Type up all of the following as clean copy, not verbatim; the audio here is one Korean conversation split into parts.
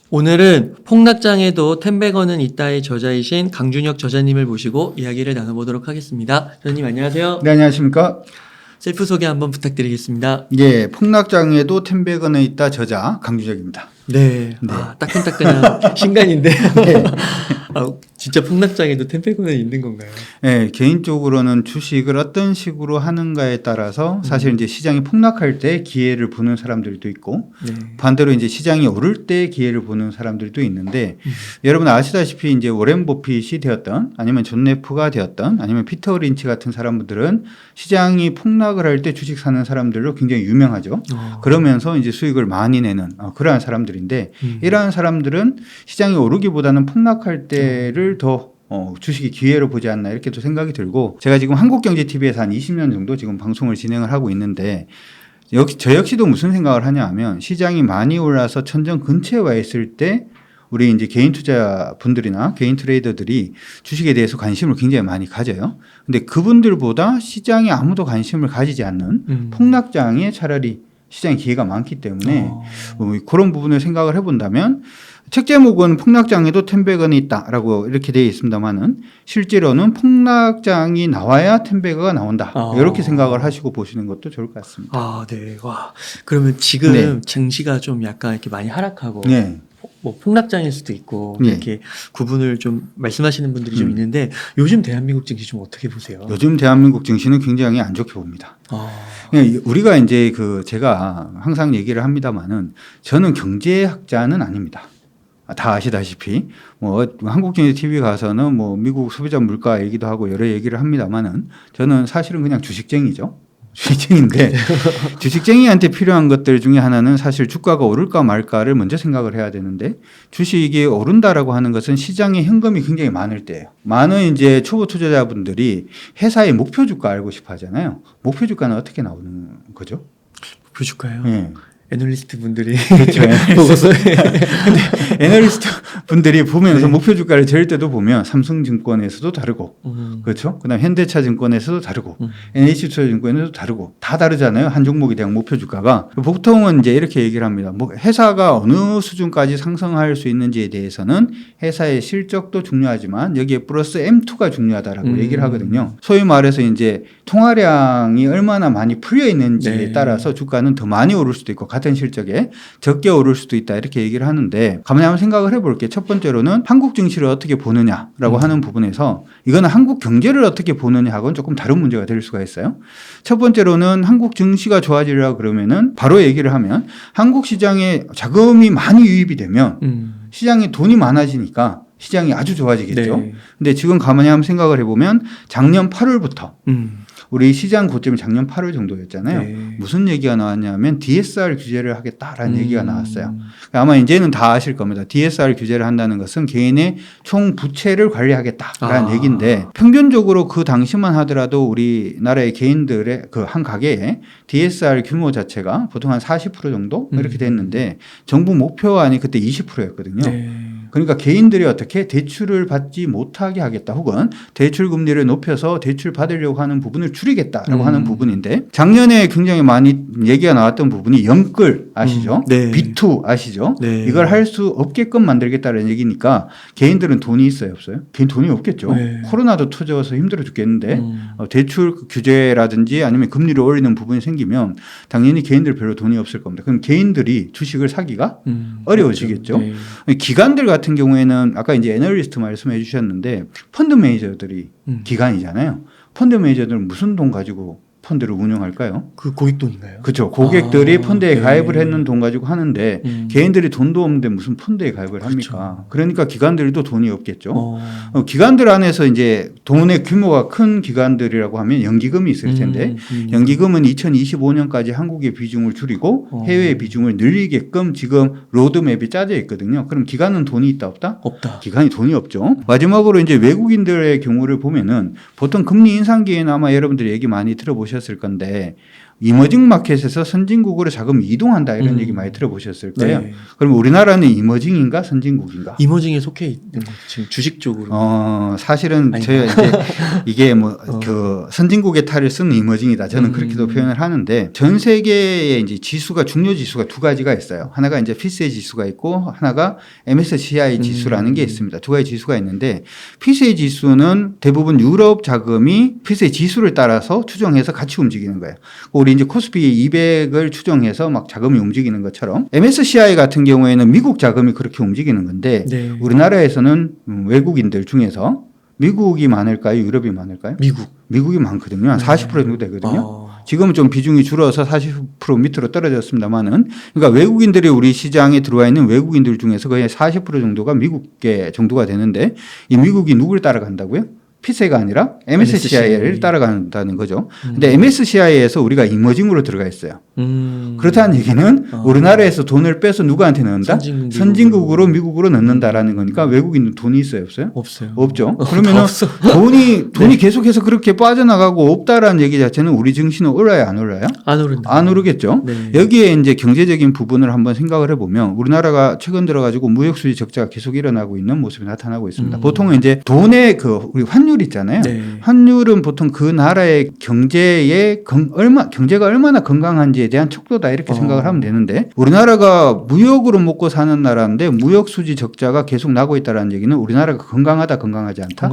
오늘은 폭락장에도 텐베거는 있다의 저자이신 강준혁 저자님을 모시고 이야기를 나눠보도록 하겠습니다. 저자님 안녕하세요. 네, 안녕하십니까. 셀프 소개 한번 부탁드리겠습니다. 예, 폭락장에도 텐베건에 있다 저자 강준혁입니다. 네, 네. 따끈따끈한 신간인데 네. 진짜 폭락장에도 텐베거는 있는 건가요? 네, 개인적으로는 주식을 어떤 식으로 하는가에 따라서 사실 이제 시장이 폭락할 때 기회를 보는 사람들도 있고 네. 반대로 이제 시장이 오를 때 기회를 보는 사람들도 있는데 여러분 아시다시피 이제 워렌 버핏이 되었던 아니면 존 네프가 되었던 아니면 피터 린치 같은 사람들은 시장이 폭락을 할 때 주식 사는 사람들로 굉장히 유명하죠. 그러면서 이제 수익을 많이 내는 그러한 사람들인데 이러한 사람들은 시장이 오르기보다는 폭락할 때를 더 주식이 기회로 보지 않나 이렇게 또 생각이 들고 제가 지금 한국경제TV에서 한 20년 정도 지금 방송을 진행을 하고 있는데 저 역시도 무슨 생각을 하냐 하면 시장이 많이 올라서 천정 근처에 와 있을 때 우리 이제 개인 투자분들이나 개인 트레이더들이 주식에 대해서 관심을 굉장히 많이 가져요. 근데 그분들보다 시장에 아무도 관심을 가지지 않는 폭락장에 차라리 시장의 기회가 많기 때문에 그런 부분을 생각을 해본다면 책 제목은 폭락장에도 텐베건이 있다라고 이렇게 되어 있습니다만은 실제로는 폭락장이 나와야 텐베거가 나온다. 이렇게 생각을 하시고 보시는 것도 좋을 것 같습니다. 아, 네. 와. 그러면 지금 네. 증시가 좀 약간 이렇게 많이 하락하고 네. 뭐 폭락장일 수도 있고 네. 이렇게 구분을 좀 말씀하시는 분들이 좀 있는데 요즘 대한민국 증시 좀 어떻게 보세요? 요즘 대한민국 증시는 굉장히 안 좋게 봅니다. 우리가 이제 제가 항상 얘기를 합니다만은 저는 경제학자는 아닙니다. 다 아시다시피 뭐 한국경제TV 가서는 뭐 미국 소비자 물가 얘기도 하고 여러 얘기를 합니다만은 저는 사실은 그냥 주식쟁이죠. 주식쟁인데 주식쟁이한테 필요한 것들 중에 하나는 사실 주가가 오를까 말까를 먼저 생각을 해야 되는데 주식이 오른다라고 하는 것은 시장에 현금이 굉장히 많을 때예요. 많은 이제 초보 투자자분들이 회사의 목표 주가 알고 싶어 하잖아요. 목표 주가는 어떻게 나오는 거죠? 목표 주가요? 네. 애널리스트 분들이 그렇죠. 보고서 애널리스트 분들이 보면서 네. 목표 주가를 잴 때도 보면 삼성증권에서도 다르고 그렇죠. 그다음 현대차증권에서도 다르고 NH투자증권에서도 다르고 다 다르잖아요. 한 종목에 대한 목표 주가가 보통은 이제 이렇게 얘기를 합니다. 뭐 회사가 어느 수준까지 상승할 수 있는지에 대해서는 회사의 실적도 중요하지만 여기에 플러스 M2가 중요하다라고 얘기를 하거든요. 소위 말해서 이제 통화량이 얼마나 많이 풀려 있는지에 네. 따라서 주가는 더 많이 오를 수도 있고 같은 실적에 적게 오를 수도 있다 이렇게 얘기를 하는데 가만히 한번 생각을 해볼게요. 첫 번째로는 한국 증시를 어떻게 보느냐라고 하는 부분에서 이거는 한국 경제를 어떻게 보느냐하고는 조금 다른 문제가 될 수가 있어요. 첫 번째로는 한국 증시가 좋아지려고 그러면은 바로 얘기를 하면 한국 시장에 자금이 많이 유입이 되면 시장에 돈이 많아지니까 시장이 아주 좋아지겠죠. 네. 근데 지금 가만히 한번 생각을 해보면 작년 8월부터 우리 시장 고점이 작년 8월 정도였잖아요. 네. 무슨 얘기가 나왔냐면 DSR 규제를 하겠다라는 얘기가 나왔어요. 아마 이제는 다 아실 겁니다. DSR 규제를 한다는 것은 개인의 총 부채를 관리하겠다라는 얘기인데 평균적으로 그 당시만 하더라도 우리나라의 개인들의 그 한 가게에 DSR 규모 자체가 보통 한 40% 정도 이렇게 됐는데 정부 목표안이 그때 20%였거든요. 네. 그러니까 개인들이 어떻게 대출을 받지 못하게 하겠다 혹은 대출 금리를 높여서 대출 받으려고 하는 부분을 줄이겠다라고 하는 부분인데 작년에 굉장히 많이 얘기가 나왔던 부분이 영끌 아시죠? 네. B2 아시죠? 네. 이걸 할 수 없게끔 만들겠다는 얘기니까 개인들은 돈이 있어요 없어요? 개인 돈이 없겠죠. 네. 코로나도 터져서 힘들어 죽겠는데 대출 규제라든지 아니면 금리를 올리는 부분이 생기면 당연히 개인들 별로 돈이 없을 겁니다. 그럼 개인들이 주식을 사기가 어려워지겠죠. 그렇죠. 네. 기관들 같은 경우에는 아까 이제 애널리스트 말씀해 주셨는데 펀드 매니저들이 기관이잖아요. 펀드 매니저들은 무슨 돈 가지고 펀드를 운영할까요? 그 고객돈인가요? 그렇죠. 고객들이 펀드에 네. 가입을 했는 돈 가지고 하는데 개인들이 돈도 없는데 무슨 펀드에 가입을 합니까? 그러니까 기관들도 돈이 없겠죠. 기관들 안에서 이제 돈의 규모가 큰 기관들이라고 하면 연기금이 있을 텐데 연기금은 2025년까지 한국의 비중을 줄이고 해외의 비중을 늘리게끔 지금 로드맵이 짜져 있거든요. 그럼 기관은 돈이 있다 없다? 없다. 기관이 돈이 없죠. 마지막으로 이제 외국인들의 경우를 보면은 보통 금리 인상기에는 아마 여러분들이 얘기 많이 들어보셨을 건데 이머징 마켓에서 선진국으로 자금이 이동한다 이런 얘기 많이 들어보셨을 거예요. 네. 그럼 우리나라는 이머징인가 선진국인가? 이머징에 속해 있는 거 지금 주식 쪽으로. 사실은 아닌가? 저희가 이제 이게 뭐 그 선진국의 탈을 쓰는 이머징이다. 저는 그렇게도 표현을 하는데 전 세계의 이제 지수가 중요 지수가 두 가지가 있어요. 하나가 이제 피스의 지수가 있고 하나가 MSCI 지수라는 게 있습니다. 두 가지 지수가 있는데 피스의 지수는 대부분 유럽 자금이 피스의 지수를 따라서 추정해서 같이 움직이는 거예요. 우리 이제 코스피 200을 추정해서 막 자금이 움직이는 것처럼 MSCI 같은 경우에는 미국 자금이 그렇게 움직이는 건데 네. 우리나라에서는 외국인들 중에서 미국이 많을까요? 유럽이 많을까요? 미국이 많거든요. 한 40% 정도 되거든요. 지금은 좀 비중이 줄어서 40% 밑으로 떨어졌습니다만은 그러니까 외국인들이 우리 시장에 들어와 있는 외국인들 중에서 거의 40% 정도가 미국계 정도가 되는데 이 미국이 누굴 따라간다고요? 피세가 아니라 MSCI를 따라간다는 거죠. 근데 MSCI에서 우리가 이머징으로 들어가 있어요. 그렇다는 얘기는 우리나라에서 돈을 빼서 누구한테 넣는다? 선진국으로 미국으로 넣는다라는 거니까 외국인은 돈이 있어요, 없어요? 없어요. 없죠. 그러면 돈이 계속해서 그렇게 빠져나가고 없다라는 얘기 자체는 우리 증시는 올라요, 안 올라요? 안 오른다. 안 오르겠죠. 네. 여기에 이제 경제적인 부분을 한번 생각을 해보면 우리나라가 최근 들어가지고 무역수지 적자가 계속 일어나고 있는 모습이 나타나고 있습니다. 보통은 이제 돈의 우리 환율 있잖아요. 네. 환율은 보통 그 나라의 경제가 얼마나 건강한지에 대한 척도다 이렇게 생각을 하면 되는데 우리나라가 무역으로 먹고 사는 나라인데 무역 수지 적자가 계속 나고 있다는 얘기는 우리나라가 건강하다 건강하지 않다?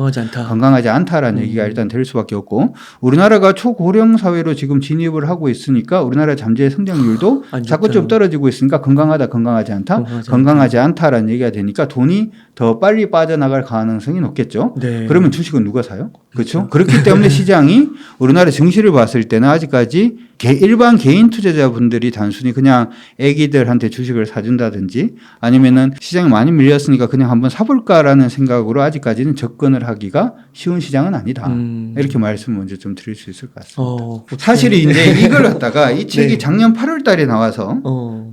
건강하지 않다라는 얘기가 일단 될 수밖에 없고 우리나라가 초고령 사회로 지금 진입을 하고 있으니까 우리나라 잠재 성장률도 자꾸 좀 떨어지고 있으니까 건강하다 건강하지 않다? 건강하지 않다라는 얘기가 되니까 돈이 더 빨리 빠져나갈 가능성이 높겠죠. 네. 그러면 주식은 누가 사요? 그렇죠? 그렇기 때문에 시장이 우리나라 증시를 봤을 때는 아직까지 일반 개인 투자자분들이 단순히 그냥 애기들한테 주식을 사준다든지 아니면은 시장이 많이 밀렸으니까 그냥 한번 사볼까라는 생각으로 아직까지는 접근을 하기가 쉬운 시장은 아니다. 이렇게 말씀을 먼저 좀 드릴 수 있을 것 같습니다. 사실 이제 이걸 갖다가 이 책이 네. 작년 8월 달에 나와서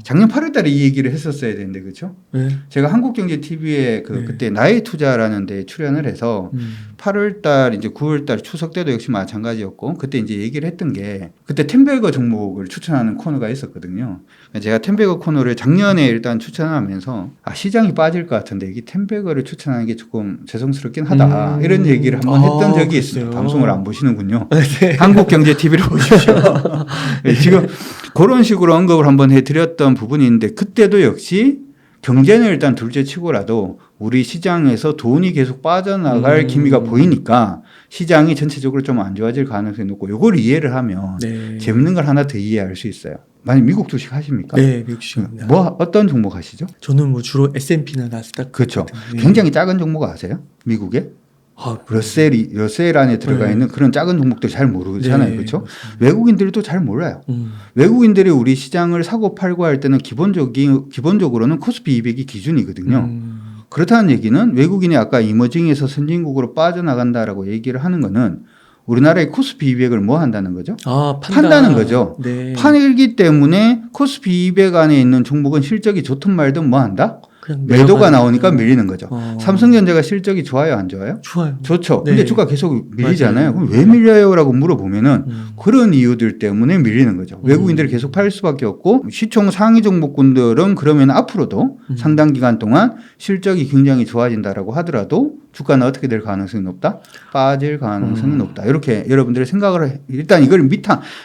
작년 8월 달에 이 얘기를 했었어야 되는데 그렇죠? 네. 제가 한국경제TV에 그때 나의 투자라는 데 출연을 해서 8월 달 이제 9월 달 추석 때도 역시 마찬가지였고 그때 이제 얘기를 했던 게 그때 템베거 종목을 추천하는 코너가 있었거든요. 제가 템베거 코너를 작년에 일단 추천하면서 시장이 빠질 것 같은데 이게 템베거를 추천하는 게 조금 죄송스럽긴 하다 이런 얘기를 한번 했던 적이 있어요. 방송을 안 보시는군요. 네. 한국경제TV를 보십시오. 지금 그런 식으로 언급을 한번 해드렸던 부분이 있는데 그때도 역시 경제는 일단 둘째 치고라도 우리 시장에서 돈이 계속 빠져나갈 기미가 보이니까 시장이 전체적으로 좀 안 좋아질 가능성이 높고 이걸 이해를 하면 네. 재밌는 걸 하나 더 이해할 수 있어요. 만약 미국 주식 하십니까? 네, 미국 주식입니다. 어떤 종목 하시죠? 저는 뭐 주로 S&P나 나스닥. 그렇죠. 네. 굉장히 작은 종목 아세요? 미국에? 러셀 안에 들어가 네. 있는 그런 작은 종목들 잘 모르잖아요. 네, 그렇죠? 맞습니다. 외국인들도 잘 몰라요. 외국인들이 우리 시장을 사고 팔고 할 때는 기본적으로는 코스피 200이 기준이거든요. 그렇다는 얘기는 외국인이 아까 이머징에서 선진국으로 빠져나간다라고 얘기를 하는 거는 우리나라의 코스피 200을 뭐 한다는 거죠? 판다는 거죠. 네. 팔기 때문에 코스피 200 안에 있는 종목은 실적이 좋든 말든 뭐 한다? 그냥 매도가 나오니까 밀리는 거죠. 삼성전자가 실적이 좋아요, 안 좋아요? 좋아요. 좋죠. 네. 근데 주가 계속 밀리잖아요. 맞아요. 그럼 왜 밀려요라고 물어보면은 그런 이유들 때문에 밀리는 거죠. 외국인들이 계속 팔 수밖에 없고 시총 상위 종목군들은 그러면 앞으로도 상당 기간 동안 실적이 굉장히 좋아진다라고 하더라도 주가는 어떻게 될 가능성이 높다? 빠질 가능성이 높다. 이렇게 여러분들의 생각을 일단 이걸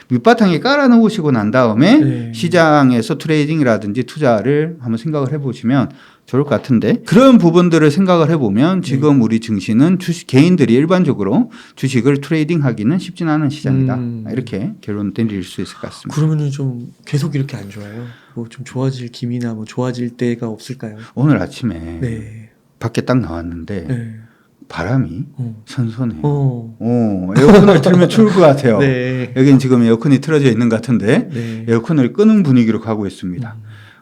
밑바탕에 깔아놓으시고 난 다음에 네. 시장에서 트레이딩이라든지 투자를 한번 생각을 해보시면 좋을 것 같은데 그런 부분들을 생각을 해보면 지금 우리 증시는 개인들이 일반적으로 주식을 트레이딩하기는 쉽진 않은 시장이다. 이렇게 결론 내릴 수 있을 것 같습니다. 그러면은 좀 계속 이렇게 안 좋아요? 뭐 좀 좋아질 기미나 뭐 좋아질 때가 없을까요? 오늘 아침에 네. 밖에 딱 나왔는데 네. 바람이 선선해요. 에어컨을 에어컨을 틀면 추울 것 같아요. 네. 여기는 지금 에어컨이 틀어져 있는 것 같은데 네. 에어컨을 끄는 분위기로 가고 있습니다.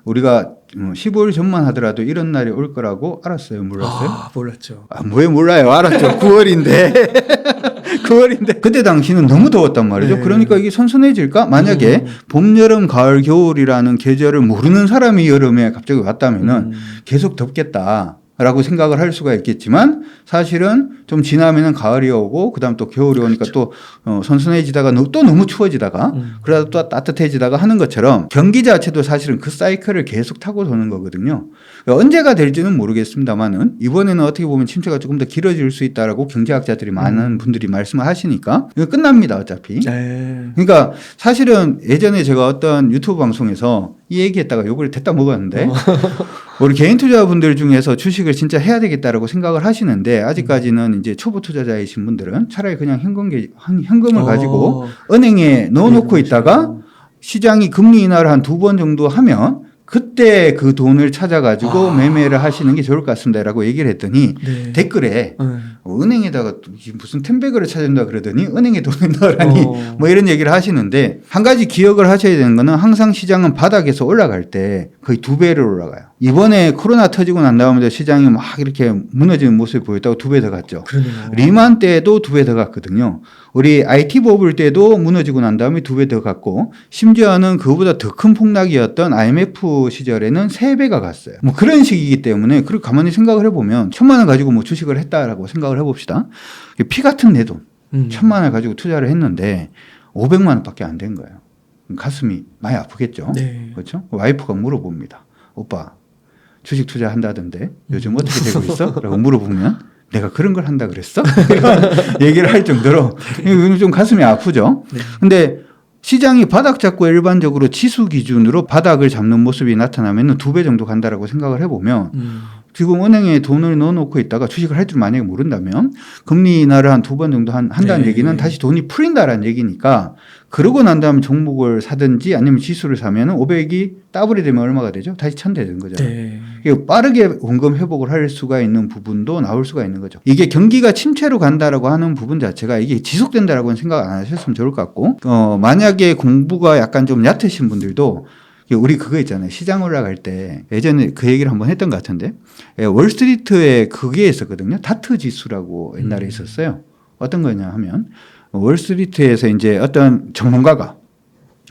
우리가 15일 전만 하더라도 이런 날이 올 거라고 알았어요? 몰랐어요? 몰랐죠. 왜 몰라요? 알았죠. 9월인데. 9월인데. 그때 당시는 너무 더웠단 말이죠. 네. 그러니까 이게 선선해질까? 만약에 봄, 여름, 가을, 겨울이라는 계절을 모르는 사람이 여름에 갑자기 왔다면은 계속 덥겠다. 라고 생각을 할 수가 있겠지만 사실은 좀 지나면은 가을이 오고 그다음 또 겨울이 오니까 또 선선해지다가 또 너무 추워지다가 그러다 또 따뜻해지다가 하는 것처럼 경기 자체도 사실은 그 사이클을 계속 타고 도는 거거든요. 언제가 될지는 모르겠습니다만은 이번에는 어떻게 보면 침체가 조금 더 길어질 수 있다라고 경제학자들이 많은 분들이 말씀을 하시니까 이거 끝납니다 어차피. 네. 그러니까 사실은 예전에 제가 어떤 유튜브 방송에서 이 얘기했다가 욕을 대따 먹었는데 우리 개인 투자분들 중에서 주식을 진짜 해야 되겠다라고 생각을 하시는데 아직까지는 이제 초보 투자자이신 분들은 차라리 그냥 현금을 가지고 은행에 넣어놓고 있다가 시장이 금리 인하를 한 2번 정도 하면 그때 그 돈을 찾아가지고 매매를 하시는 게 좋을 것 같습니다라고 얘기를 했더니 네. 댓글에 은행에다가 무슨 템백을 찾는다 그러더니 은행에 돈을 넣으라니 뭐 이런 얘기를 하시는데 한 가지 기억을 하셔야 되는 거는 항상 시장은 바닥에서 올라갈 때 거의 2배를 올라가요. 이번에 코로나 터지고 난 다음에 시장이 막 이렇게 무너지는 모습을 보였다고 2배 더 갔죠. 그러네요. 리만 때도 2배 더 갔거든요. 우리 IT 버블 때도 무너지고 난 다음에 2배 더 갔고 심지어는 그보다 더 큰 폭락이었던 IMF 시절에는 3배가 갔어요. 뭐 그런 식이기 때문에 그리고 가만히 생각을 해보면 1,000만 원 가지고 뭐 주식을 했다라고 생각을 해봅시다. 피 같은 내 돈 1,000만 원 가지고 투자를 했는데 500만 원밖에 안 된 거예요. 가슴이 많이 아프겠죠. 네. 그렇죠? 와이프가 물어봅니다. 오빠 주식 투자한다던데 요즘 어떻게 되고 있어? 라고 물어보면 내가 그런 걸 한다 그랬어? 이런 얘기를 할 정도로 좀 가슴이 아프죠. 근데 시장이 바닥 잡고 일반적으로 지수 기준으로 바닥을 잡는 모습이 나타나면 2배 정도 간다라고 생각을 해보면 지금 은행에 돈을 넣어놓고 있다가 주식을 할 줄 만약에 모른다면 금리 인하를 한 2번 정도 한다는 네. 얘기는 다시 돈이 풀린다라는 얘기니까 그러고 난 다음에 종목을 사든지 아니면 지수를 사면 500이 더블이 되면 얼마가 되죠? 다시 1,000 되는 거잖아요. 네. 빠르게 원금 회복을 할 수가 있는 부분도 나올 수가 있는 거죠. 이게 경기가 침체로 간다라고 하는 부분 자체가 이게 지속된다라고는 생각 안 하셨으면 좋을 것 같고 만약에 공부가 약간 좀 얕으신 분들도 우리 그거 있잖아요. 시장 올라갈 때 예전에 그 얘기를 한번 했던 것 같은데 월스트리트에 그게 있었거든요. 다트 지수라고 옛날에 있었어요. 어떤 거냐 하면 월스트리트에서 이제 어떤 전문가가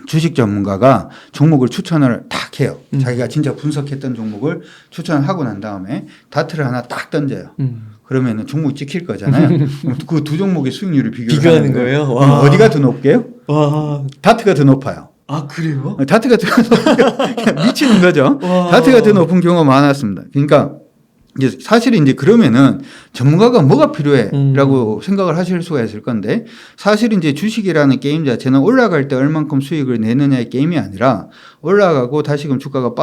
주식 전문가가 종목을 추천을 딱 해요. 자기가 진짜 분석했던 종목을 추천하고 난 다음에 다트를 하나 딱 던져요. 그러면은 종목이 찍힐 거잖아요. 그 두 종목의 수익률을 비교하는 거예요? 와. 어디가 더 높게요? 와. 다트가 더 높아요. 아, 그래요? 다트가 더 높아요. 미치는 거죠. 와. 다트가 더 높은 경우가 많았습니다. 그러니까 이제 사실 이제 그러면은 전문가가 뭐가 필요해라고 생각을 하실 수가 있을 건데 사실 이제 주식이라는 게임 자체는 올라갈 때 얼만큼 수익을 내느냐의 게임이 아니라 올라가고 다시금 주가가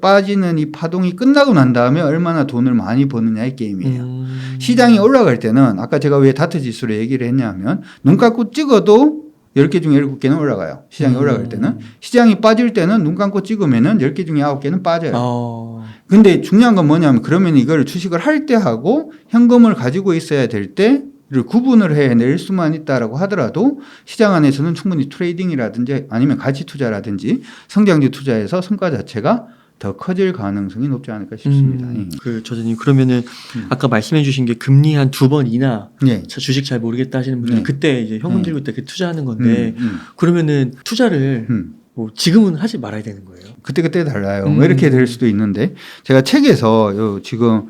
빠지는 이 파동이 끝나고 난 다음에 얼마나 돈을 많이 버느냐의 게임이에요. 시장이 올라갈 때는 아까 제가 왜 다트 지수를 얘기를 했냐면 눈 감고 찍어도 10개 중에 7개는 올라가요. 시장이 올라갈 때는. 시장이 빠질 때는 눈 감고 찍으면은 10개 중에 9개는 빠져요. 근데 중요한 건 뭐냐면 그러면 이걸 주식을 할 때 하고 현금을 가지고 있어야 될 때를 구분을 해낼 수만 있다라고 하더라도 시장 안에서는 충분히 트레이딩이라든지 아니면 가치 투자라든지 성장지 투자에서 성과 자체가 더 커질 가능성이 높지 않을까 싶습니다. 그 저자님 그러면은 아까 말씀해 주신 게 금리 한 2번 인하 네. 주식 잘 모르겠다 하시는 분들은 네. 그때 이제 현금 들고 때 투자하는 건데 그러면은 투자를 뭐 지금은 하지 말아야 되는 거예요? 그때 달라요. 왜 이렇게 될 수도 있는데 제가 책에서 지금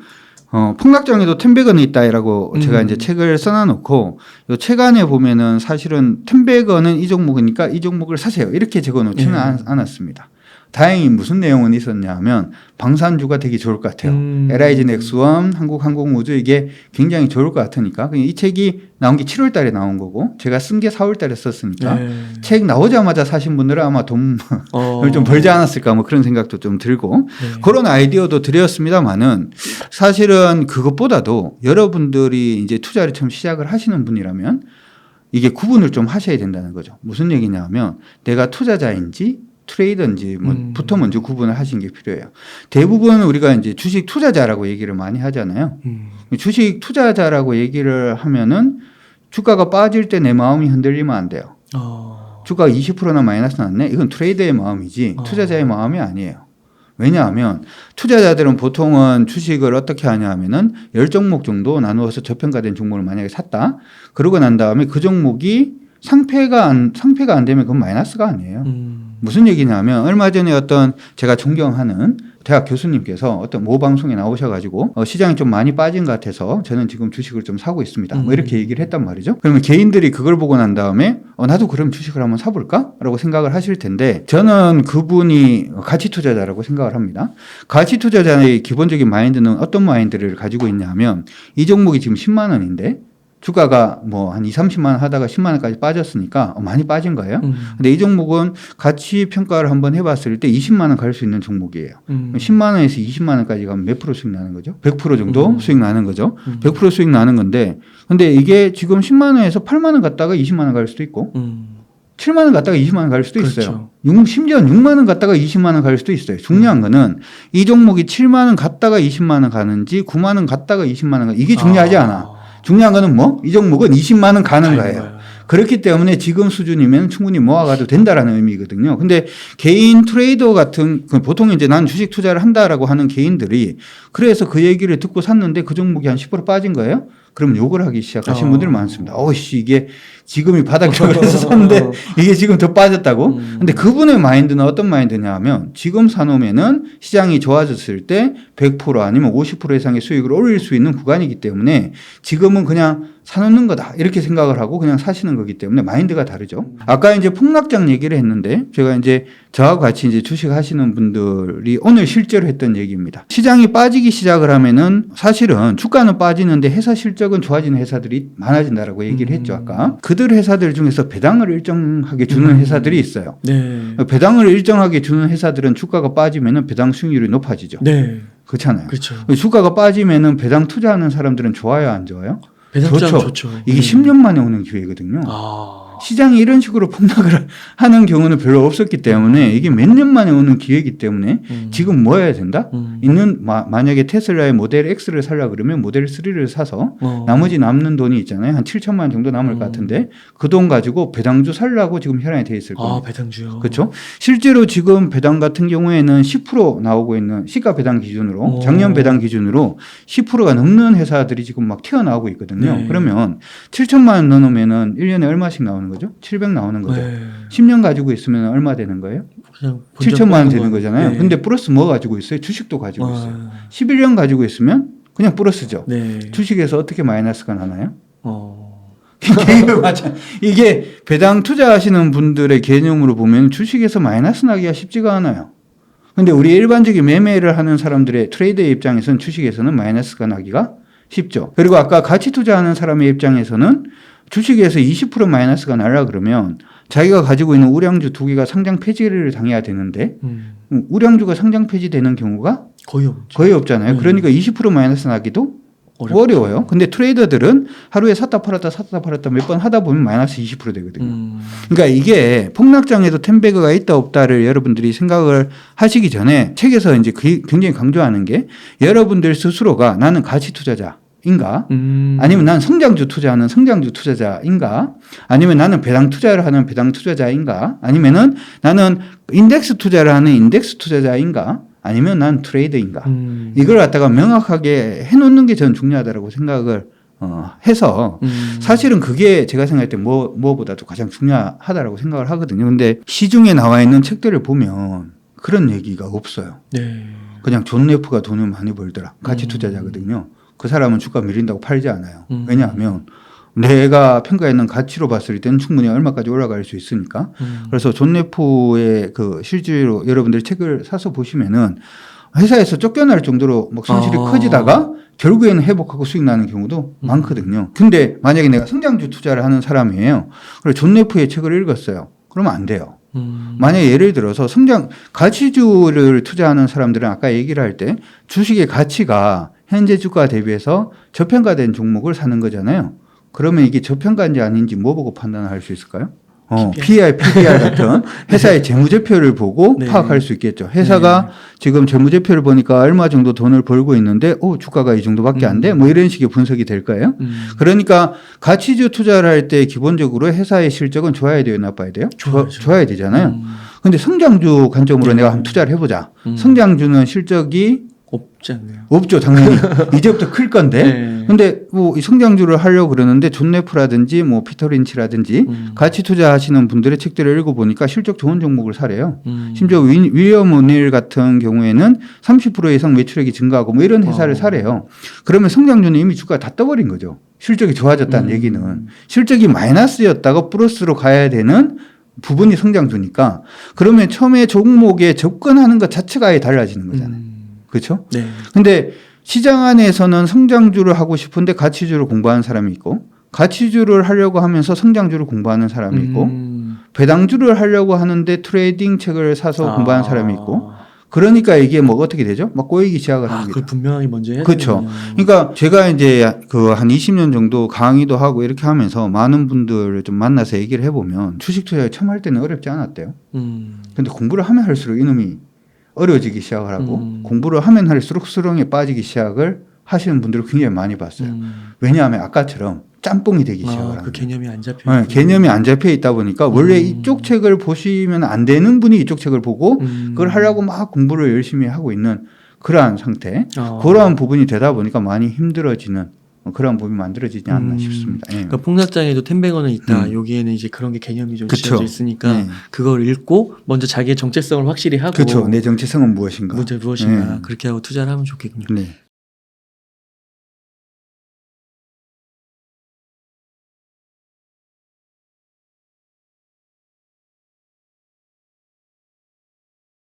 폭락장에도 10백원이 있다라고 제가 이제 책을 써놔놓고 이 책 안에 보면은 사실은 10백원은 이 종목이니까 이 종목을 사세요. 이렇게 적어놓지는 않았습니다. 다행히 무슨 내용은 있었냐 하면 방산주가 되게 좋을 것 같아요. LIG 넥스원, 한국항공우주 이게 굉장히 좋을 것 같으니까 이 책이 나온 게 7월 달에 나온 거고 제가 쓴 게 4월 달에 썼으니까 책 나오자마자 사신 분들은 아마 돈을 좀 벌지 않았을까 뭐 그런 생각도 좀 들고 그런 아이디어도 드렸습니다만은 사실은 그것보다도 여러분들이 이제 투자를 처음 시작을 하시는 분이라면 이게 구분을 좀 하셔야 된다는 거죠. 무슨 얘기냐 하면 내가 투자자인지 트레이더인지 부터 먼저 구분을 하시는 게 필요해요. 대부분 우리가 이제 주식 투자자라고 얘기를 많이 하잖아요. 주식 투자자라고 얘기를 하면은 주가가 빠질 때 내 마음이 흔들리면 안 돼요. 주가가 20%나 마이너스 났네. 이건 트레이더의 마음이지 투자자의 마음이 아니에요. 왜냐하면 투자자들은 보통은 주식을 어떻게 하냐 하면은 10종목 정도 나누어서 저평가된 종목을 만약에 샀다. 그러고 난 다음에 그 종목이 상패가 안 되면 그건 마이너스가 아니에요. 무슨 얘기냐면 얼마 전에 어떤 제가 존경하는 대학 교수님께서 어떤 모 방송에 나오셔가지고 시장이 좀 많이 빠진 것 같아서 저는 지금 주식을 좀 사고 있습니다. 뭐 이렇게 얘기를 했단 말이죠. 그러면 개인들이 그걸 보고 난 다음에 나도 그럼 주식을 한번 사볼까? 라고 생각을 하실 텐데 저는 그분이 가치 투자자라고 생각을 합니다. 가치 투자자의 기본적인 마인드는 어떤 마인드를 가지고 있냐면 이 종목이 지금 10만 원인데 주가가 뭐 한 2, 30만 원 하다가 10만 원까지 빠졌으니까 많이 빠진 거예요. 근데 이 종목은 가치 평가를 한번 해봤을 때 20만 원 갈 수 있는 종목이에요. 10만 원에서 20만 원까지 가면 몇 프로 수익 나는 거죠? 100% 정도 수익 나는 거죠. 100% 수익 나는 건데 근데 이게 지금 10만 원에서 8만 원 갔다가 20만 원 갈 수도 있고 7만 원 갔다가 20만 원 갈 수도 있어요. 그렇죠. 심지어 6만 원 갔다가 20만 원 갈 수도 있어요. 중요한 거는 이 종목이 7만 원 갔다가 20만 원 가는지 9만 원 갔다가 20만 원 가는지 이게 중요하지 않아. 중요한 거는 뭐? 이 종목은 20만 원 가는 거예요. 그렇기 때문에 지금 수준이면 충분히 모아가도 된다라는 의미거든요. 근데 개인 트레이더 같은, 보통 이제 난 주식 투자를 한다라고 하는 개인들이 그래서 그 얘기를 듣고 샀는데 그 종목이 한 10% 빠진 거예요? 그럼 욕을 하기 시작하신 분들이 많습니다. 이게 지금이 바닥이라고 해서 샀는데 이게 지금 더 빠졌다고? 근데 그분의 마인드는 어떤 마인드냐 하면 지금 사놓으면은 시장이 좋아졌을 때 100% 아니면 50% 이상의 수익을 올릴 수 있는 구간이기 때문에 지금은 그냥 사놓는 거다. 이렇게 생각을 하고 그냥 사시는 거기 때문에 마인드가 다르죠. 아까 이제 폭락장 얘기를 했는데 제가 이제 저하고 같이 이제 주식 하시는 분들이 오늘 실제로 했던 얘기입니다. 시장이 빠지기 시작을 하면은 사실은 주가는 빠지는데 회사 실적은 좋아지는 회사들이 많아진다라고 얘기를 했죠. 아까. 그들 회사들 중에서 배당을 일정하게 주는 회사들이 있어요. 네. 배당을 일정하게 주는 회사들은 주가가 빠지면은 배당 수익률이 높아지죠. 네. 그렇잖아요. 그렇죠. 주가가 빠지면은 배당 투자하는 사람들은 좋아요, 안 좋아요? 배당 투자는 좋죠. 이게 10년 만에 오는 기회거든요. 시장이 이런 식으로 폭락을 하는 경우는 별로 없었기 때문에 이게 몇 년 만에 오는 기회이기 때문에 지금 뭐 해야 된다? 만약에 테슬라의 모델 X를 살려고 그러면 모델 3를 사서 나머지 남는 돈이 있잖아요. 한 7천만 원 정도 남을 것 같은데 그 돈 가지고 배당주 살려고 지금 혈안이 돼 있을 겁니다. 배당주요. 그렇죠? 실제로 지금 배당 같은 경우에는 10% 나오고 있는 시가 배당 기준으로 작년 배당 기준으로 10%가 넘는 회사들이 지금 막 튀어나오고 있거든요. 네. 그러면 7천만 원 넣으면은 1년에 얼마씩 나오는 거죠? 700 나오는 거죠. 네. 10년 가지고 있으면 얼마 되는 거예요? 그냥 7천만 원 되는 거잖아요. 네. 근데 플러스 뭐 가지고 있어요? 주식도 가지고 있어요. 11년 가지고 있으면 그냥 플러스죠. 네. 주식에서 어떻게 마이너스가 나나요? 이게 배당 투자하시는 분들의 개념으로 보면 주식에서 마이너스 나기가 쉽지가 않아요. 근데 우리 일반적인 매매를 하는 사람들의 트레이더의 입장에서는 주식에서는 마이너스가 나기가 쉽죠. 그리고 아까 가치 투자하는 사람의 입장에서는 주식에서 20% 마이너스가 날라 그러면 자기가 가지고 있는 우량주 2개가 상장 폐지를 당해야 되는데 우량주가 상장 폐지되는 경우가 거의 없잖아요. 그러니까 20% 마이너스 나기도 어려워요. 근데 트레이더들은 하루에 샀다 팔았다 몇 번 하다 보면 마이너스 20% 되거든요. 그러니까 이게 폭락장에도 텐베그가 있다 없다를 여러분들이 생각을 하시기 전에 책에서 이제 굉장히 강조하는 게 여러분들 스스로가 나는 가치 투자자인가? 아니면 나는 성장주 투자하는 성장주 투자자인가? 아니면 나는 배당 투자를 하는 배당 투자자인가? 아니면은 나는 인덱스 투자를 하는 인덱스 투자자인가? 아니면 난 트레이더인가? 이걸 갖다가 명확하게 해놓는 게 저는 중요하다고 생각을 해서 사실은 그게 제가 생각할 때 뭐보다도 가장 중요하다고 생각을 하거든요. 근데 시중에 나와 있는 책들을 보면 그런 얘기가 없어요. 네. 그냥 존 레프가 돈을 많이 벌더라. 가치 투자자거든요. 그 사람은 주가 밀린다고 팔지 않아요. 왜냐하면 내가 평가했는 가치로 봤을 때는 충분히 얼마까지 올라갈 수 있으니까. 그래서 존 레프의 그 실제로 여러분들이 책을 사서 보시면은 회사에서 쫓겨날 정도로 막 손실이 커지다가 결국에는 회복하고 수익 나는 경우도 많거든요. 근데 만약에 내가 성장주 투자를 하는 사람이에요. 그리고 존 레프의 책을 읽었어요. 그러면 안 돼요. 만약에 예를 들어서 가치주를 투자하는 사람들은 아까 얘기를 할 때 주식의 가치가 현재 주가 대비해서 저평가된 종목을 사는 거잖아요. 그러면 이게 저평가인지 아닌지 뭐 보고 판단할 수 있을까요? PER, PBR 같은 회사의 재무제표를 보고 네. 파악할 수 있겠죠. 회사가 지금 재무제표를 보니까 얼마 정도 돈을 벌고 있는데, 주가가 이 정도밖에 안 돼? 뭐 이런 식의 분석이 될 거예요. 그러니까 가치주 투자를 할 때 기본적으로 회사의 실적은 좋아야 돼요, 나빠야 돼요? 좋아야 되잖아요. 근데 성장주 관점으로 내가 한번 투자를 해보자. 성장주는 실적이 없지 않나요? 없죠, 당연히. 이제부터 클 건데. 네. 근데 뭐 이 성장주를 하려고 그러는데 존 네프라든지 뭐 피터 린치라든지 가치 투자하시는 분들의 책들을 읽어보니까 실적 좋은 종목을 사래요. 심지어 윌리엄 오닐 같은 경우에는 30% 이상 매출액이 증가하고 뭐 이런 회사를 사래요. 그러면 성장주는 이미 주가가 다 떠버린 거죠. 실적이 좋아졌다는 얘기는. 실적이 마이너스였다가 플러스로 가야 되는 부분이 성장주니까 그러면 처음에 종목에 접근하는 것 자체가 아예 달라지는 거잖아요. 그렇죠? 네. 근데 시장 안에서는 성장주를 하고 싶은데 가치주를 공부하는 사람이 있고 가치주를 하려고 하면서 성장주를 공부하는 사람이 있고 배당주를 하려고 하는데 트레이딩 책을 사서 공부하는 사람이 있고 그러니까 이게 뭐 어떻게 되죠? 막 꼬이기 시작을 합니다. 그걸 분명하게 먼저 해야 그렇죠. 되는군요. 그러니까 제가 이제 그 한 20년 정도 강의도 하고 이렇게 하면서 많은 분들을 좀 만나서 얘기를 해보면 주식 투자를 처음 할 때는 어렵지 않았대요. 근데 공부를 하면 할수록 이놈이 어려워지기 시작을 하고 공부를 하면 할수록 수렁에 빠지기 시작을 하시는 분들을 굉장히 많이 봤어요. 왜냐하면 아까처럼 짬뽕이 되기 시작을 합니다. 그 개념이 안 잡혀. 네, 개념이 안 잡혀 있다 보니까 원래 이쪽 책을 보시면 안 되는 분이 이쪽 책을 보고 그걸 하려고 막 공부를 열심히 하고 있는 그러한 상태. 그러한 부분이 되다 보니까 많이 힘들어지는 그런 부분이 만들어지지 않나 싶습니다. 예. 그러니까 폭락장에도 10백원은 있다. 여기에는 이제 그런 게 개념이 좀 그쵸. 지어져 있으니까 네. 그걸 읽고 먼저 자기의 정체성을 확실히 하고 그렇죠. 내 정체성은 무엇인가. 무엇인가 네. 그렇게 하고 투자를 하면 좋겠군요. 네.